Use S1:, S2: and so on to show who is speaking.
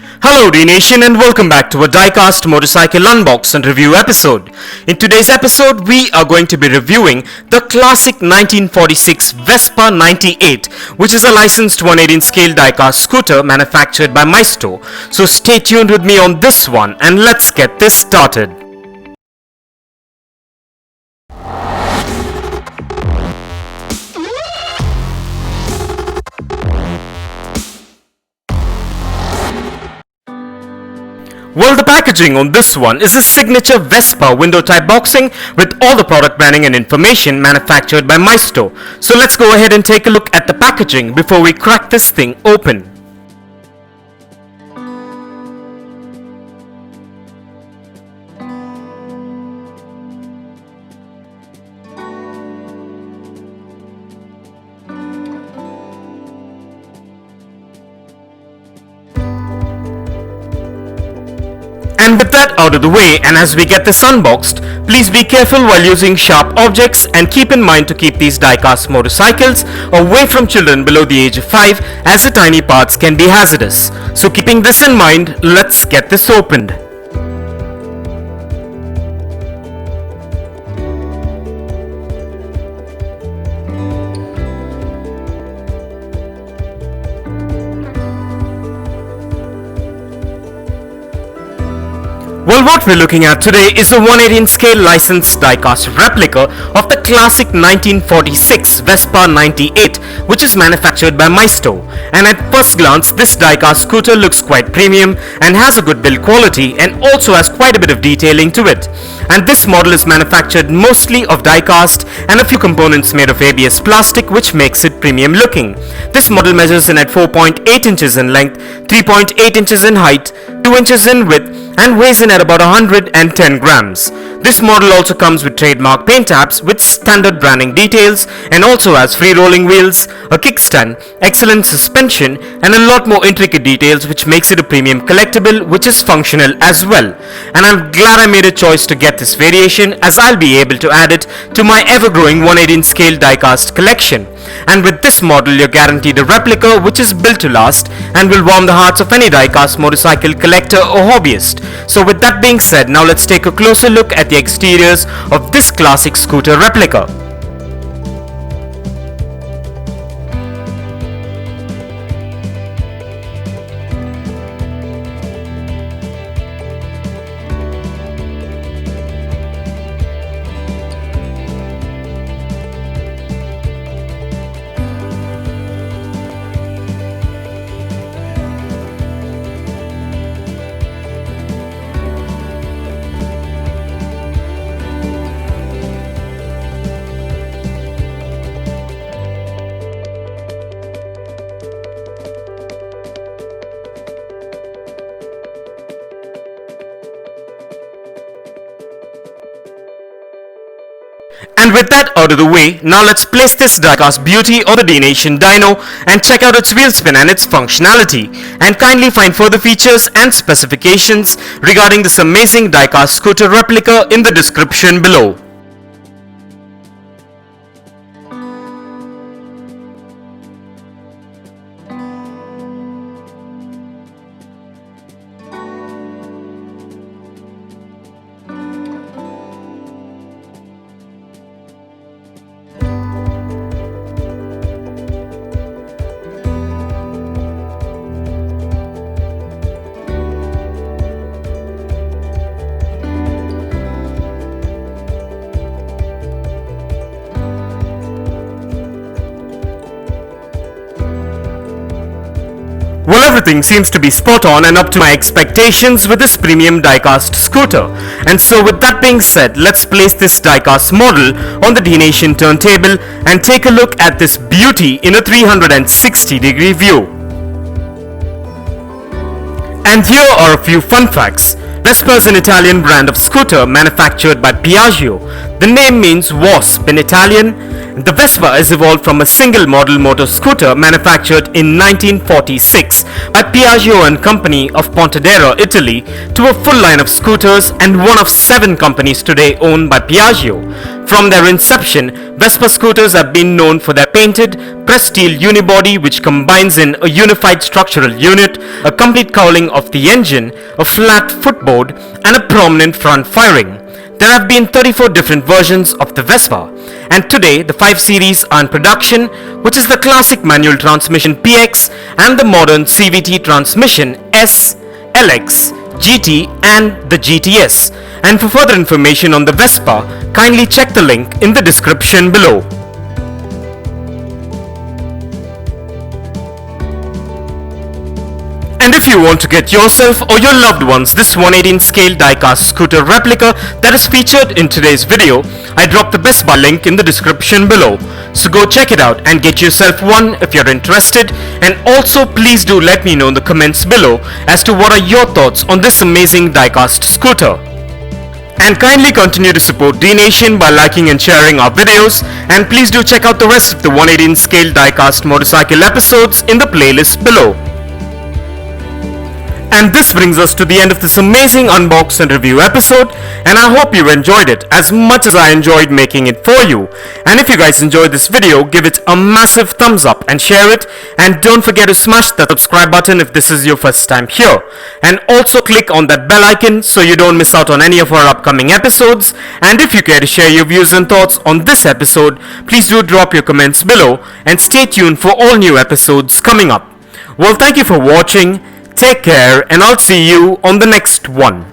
S1: Hello Dnation and welcome back to a Diecast Motorcycle Unbox and Review episode. In today's episode, we are going to be reviewing the classic 1946 Vespa 98, which is a licensed 118 scale diecast scooter manufactured by Maisto. So stay tuned with me on this one and let's get this started. Well, the packaging on this one is a signature Vespa window type boxing with all the product branding and information manufactured by Maisto. So let's go ahead and take a look at the packaging before we crack this thing open. And with that out of the way, and as we get this unboxed, please be careful while using sharp objects and keep in mind to keep these diecast motorcycles away from children below the age of 5, as the tiny parts can be hazardous. So keeping this in mind, let's get this opened. Well, what we're looking at today is a 118 scale licensed diecast replica of the classic 1946 Vespa 98, which is manufactured by Maisto. And at first glance, this diecast scooter looks quite premium and has a good build quality and also has quite a bit of detailing to it. And this model is manufactured mostly of diecast and a few components made of ABS plastic, which makes it premium looking. This model measures in at 4.8 inches in length, 3.8 inches in height, 2 inches in width, and weighs in at about 110 grams. This model also comes with trademark paint apps with standard branding details and also has free rolling wheels, a kickstand, excellent suspension, and a lot more intricate details, which makes it a premium collectible which is functional as well. And I'm glad I made a choice to get this variation, as I'll be able to add it to my ever-growing 118 scale diecast collection. And with this model, you're guaranteed a replica which is built to last and will warm the hearts of any diecast motorcycle collector or hobbyist. So with that being said, now let's take a closer look at the exteriors of this classic scooter replica. And with that out of the way, now let's place this diecast beauty or the Dnation dyno and check out its wheel spin and its functionality. And kindly find further features and specifications regarding this amazing diecast scooter replica in the description below. Well, everything seems to be spot on and up to my expectations with this premium diecast scooter. And so with that being said, let's place this diecast model on the Dnation turntable and take a look at this beauty in a 360-degree view. And here are a few fun facts. Vespa is an Italian brand of scooter manufactured by Piaggio. The name means wasp in Italian. The Vespa is evolved from a single model motor scooter manufactured in 1946 by Piaggio and Company of Pontedera, Italy, to a full line of scooters and one of 7 companies today owned by Piaggio. From their inception, Vespa scooters have been known for their painted, pressed steel unibody which combines in a unified structural unit, a complete cowling of the engine, a flat footboard, and a prominent front fairing. There have been 34 different versions of the Vespa, and today the 5 series are in production, which is the classic manual transmission PX and the modern CVT transmission S, LX, GT and the GTS. And for further information on the Vespa, kindly check the link in the description below. And if you want to get yourself or your loved ones this 1/18 scale diecast scooter replica that is featured in today's video, I dropped the Vespa link in the description below. So go check it out and get yourself one if you're interested, and also please do let me know in the comments below as to what are your thoughts on this amazing diecast scooter. And kindly continue to support Dnation by liking and sharing our videos, and please do check out the rest of the 1/18 scale diecast motorcycle episodes in the playlist below. And this brings us to the end of this amazing unbox and review episode, and I hope you enjoyed it as much as I enjoyed making it for you. And if you guys enjoyed this video, give it a massive thumbs up and share it, and don't forget to smash that subscribe button if this is your first time here, and also click on that bell icon so you don't miss out on any of our upcoming episodes. And if you care to share your views and thoughts on this episode, please do drop your comments below, and stay tuned for all new episodes coming up. Well, thank you for watching. Take care, and I'll see you on the next one.